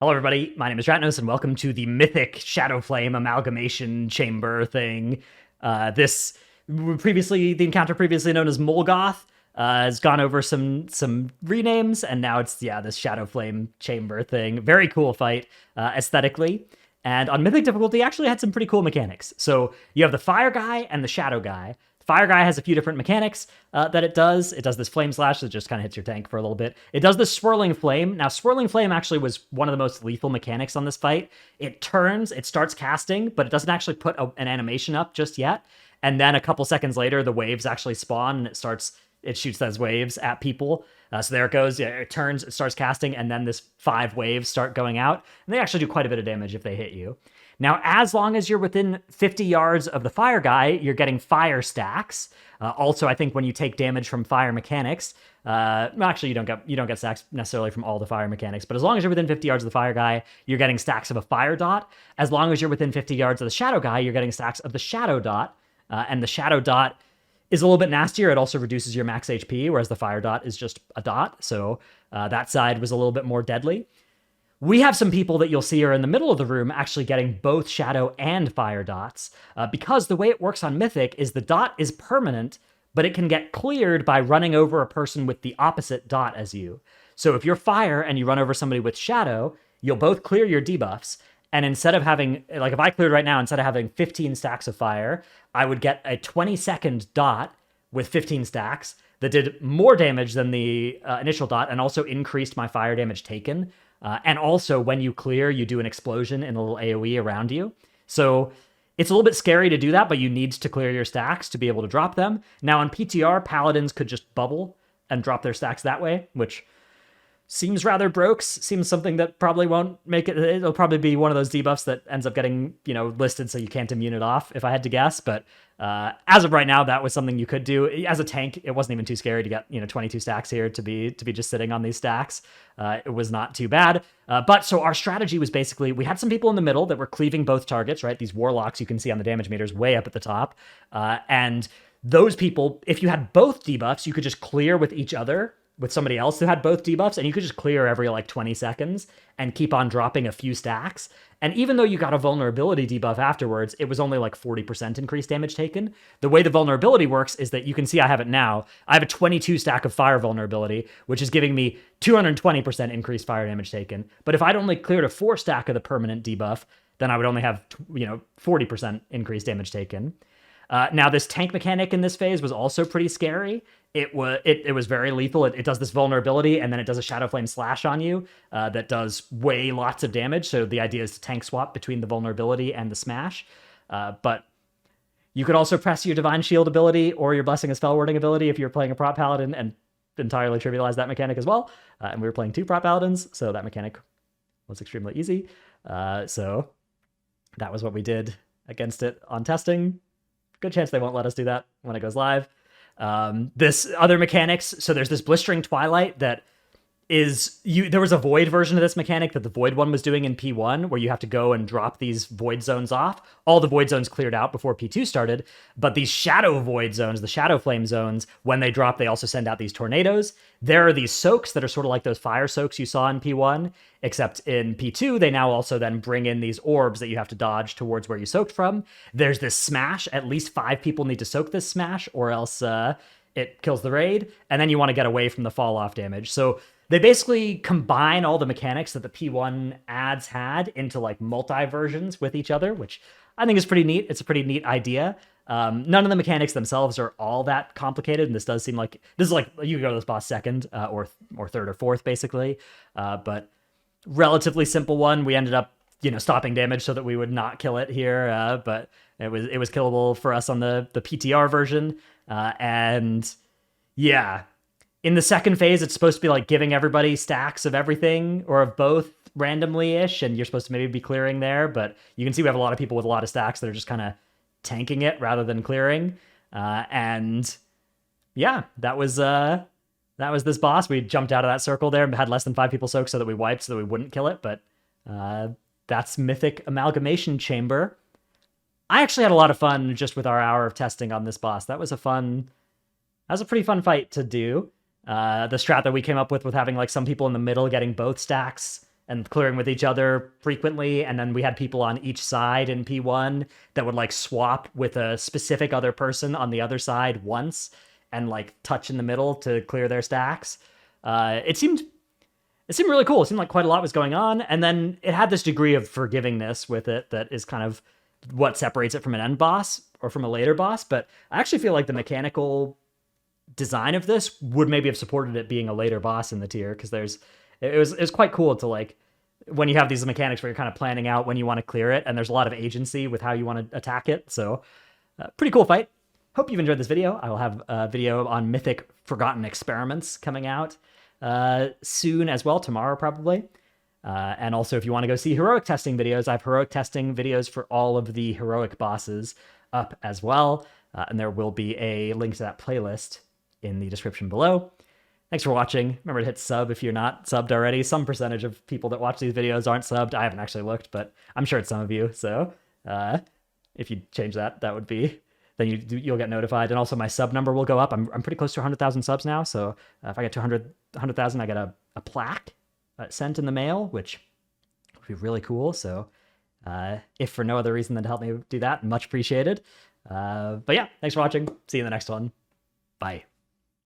Hello, everybody. My name is Ratnos, and welcome to the Mythic Shadow Flame Amalgamation Chamber thing. The encounter previously known as Molgoth, has gone over some renames, and now it's this Shadow Flame Chamber thing. Very cool fight aesthetically, and on Mythic difficulty, actually had some pretty cool mechanics. So you have the Fire guy and the Shadow guy. Fire guy has a few different mechanics that it does. It does this flame slash that just kind of hits your tank for a little bit. It does this swirling flame. Now, swirling flame actually was one of the most lethal mechanics on this fight. It turns, it starts casting, but it doesn't actually put an animation up just yet. And then a couple seconds later, the waves actually spawn and it shoots those waves at people. So there it goes. Yeah, it turns, it starts casting, and then this 5 waves start going out. And they actually do quite a bit of damage if they hit you. Now, as long as you're within 50 yards of the fire guy, you're getting fire stacks. Also, I think when you take damage from fire mechanics, actually you don't get stacks necessarily from all the fire mechanics, but as long as you're within 50 yards of the fire guy, you're getting stacks of a fire dot. As long as you're within 50 yards of the shadow guy, you're getting stacks of the shadow dot. And the shadow dot is a little bit nastier. It also reduces your max HP, whereas the fire dot is just a dot. So that side was a little bit more deadly. We have some people that you'll see are in the middle of the room actually getting both shadow and fire dots, because the way it works on Mythic is the dot is permanent, but it can get cleared by running over a person with the opposite dot as you. So if you're fire and you run over somebody with shadow, you'll both clear your debuffs. And instead of having, like if I cleared right now, instead of having 15 stacks of fire, I would get a 20-second dot with 15 stacks that did more damage than the initial dot and also increased my fire damage taken. And also, when you clear, you do an explosion in a little AoE around you. So it's a little bit scary to do that, but you need to clear your stacks to be able to drop them. Now, on PTR, paladins could just bubble and drop their stacks that way, which seems rather broke. Seems something that probably won't make it. It'll probably be one of those debuffs that ends up getting, listed so you can't immune it off, if I had to guess. But as of right now, that was something you could do. As a tank, it wasn't even too scary to get, 22 stacks here to be just sitting on these stacks. It was not too bad. But so our strategy was basically, we had some people in the middle that were cleaving both targets, right? These warlocks you can see on the damage meters way up at the top. And those people, if you had both debuffs, you could just clear with each other, with somebody else who had both debuffs, and you could just clear every 20 seconds and keep on dropping a few stacks. And even though you got a vulnerability debuff afterwards, it was only 40% increased damage taken. The way the vulnerability works is that you can see I have it now. I have a 22 stack of fire vulnerability, which is giving me 220% increased fire damage taken. But if I'd only cleared a 4 stack of the permanent debuff, then I would only have 40% increased damage taken. Now, this tank mechanic in this phase was also pretty scary. It was very lethal. It does this vulnerability, and then it does a Shadow Flame slash on you that does lots of damage. So the idea is to tank swap between the vulnerability and the smash. But you could also press your Divine Shield ability or your Blessing of Spellwording ability if you're playing a prop paladin and entirely trivialize that mechanic as well. And we were playing 2 prop paladins, so that mechanic was extremely easy. So that was what we did against it on testing. Good chance they won't let us do that when it goes live. This other mechanics, so there's this Blistering Twilight that there was a Void version of this mechanic that the Void one was doing in P1, where you have to go and drop these Void zones off. All the Void zones cleared out before P2 started, but these Shadow Void zones, the Shadow Flame zones, when they drop, they also send out these tornadoes. There are these soaks that are sort of like those fire soaks you saw in P1, except in P2, they now also then bring in these orbs that you have to dodge towards where you soaked from. There's this smash. At least 5 people need to soak this smash, or else it kills the raid, and then you want to get away from the fall-off damage. So they basically combine all the mechanics that the P1 ads had into multi-versions with each other, which I think is pretty neat. It's a pretty neat idea. None of the mechanics themselves are all that complicated, and this does seem like you could go to this boss second or third or fourth basically, but relatively simple one. We ended up stopping damage so that we would not kill it here, but it was killable for us on the PTR version, and yeah. In the second phase, it's supposed to be giving everybody stacks of everything or of both randomly-ish, and you're supposed to maybe be clearing there, but you can see we have a lot of people with a lot of stacks that are just kind of tanking it rather than clearing. And yeah, that was this boss. We jumped out of that circle there and had less than 5 people soak so that we wiped so that we wouldn't kill it, but that's Mythic Amalgamation Chamber. I actually had a lot of fun just with our hour of testing on this boss. That was a pretty fun fight to do. The strat that we came up with having some people in the middle getting both stacks and clearing with each other frequently. And then we had people on each side in P1 that would like swap with a specific other person on the other side once and like touch in the middle to clear their stacks. It seemed really cool. It seemed like quite a lot was going on. And then it had this degree of forgivingness with it that is kind of what separates it from an end boss or from a later boss. But I actually feel like the mechanical design of this would maybe have supported it being a later boss in the tier, because it was quite cool to like, when you have these mechanics where you're kind of planning out when you want to clear it, and there's a lot of agency with how you want to attack it. So pretty cool fight. Hope you've enjoyed this video. I will have a video on Mythic Forgotten Experiments coming out soon as well, tomorrow probably. And also, if you want to go see heroic testing videos, I have heroic testing videos for all of the heroic bosses up as well. And there will be a link to that playlist in the description below. Thanks for watching. Remember to hit sub if you're not subbed already. Some percentage of people that watch these videos aren't subbed. I haven't actually looked, but I'm sure it's some of you. So if you change that, that would be, then you'll get notified. And also my sub number will go up. I'm pretty close to 100,000 subs now. So if I get to 100,000, I get a plaque sent in the mail, which would be really cool. So if for no other reason than to help me do that, much appreciated. But yeah, thanks for watching. See you in the next one. Bye.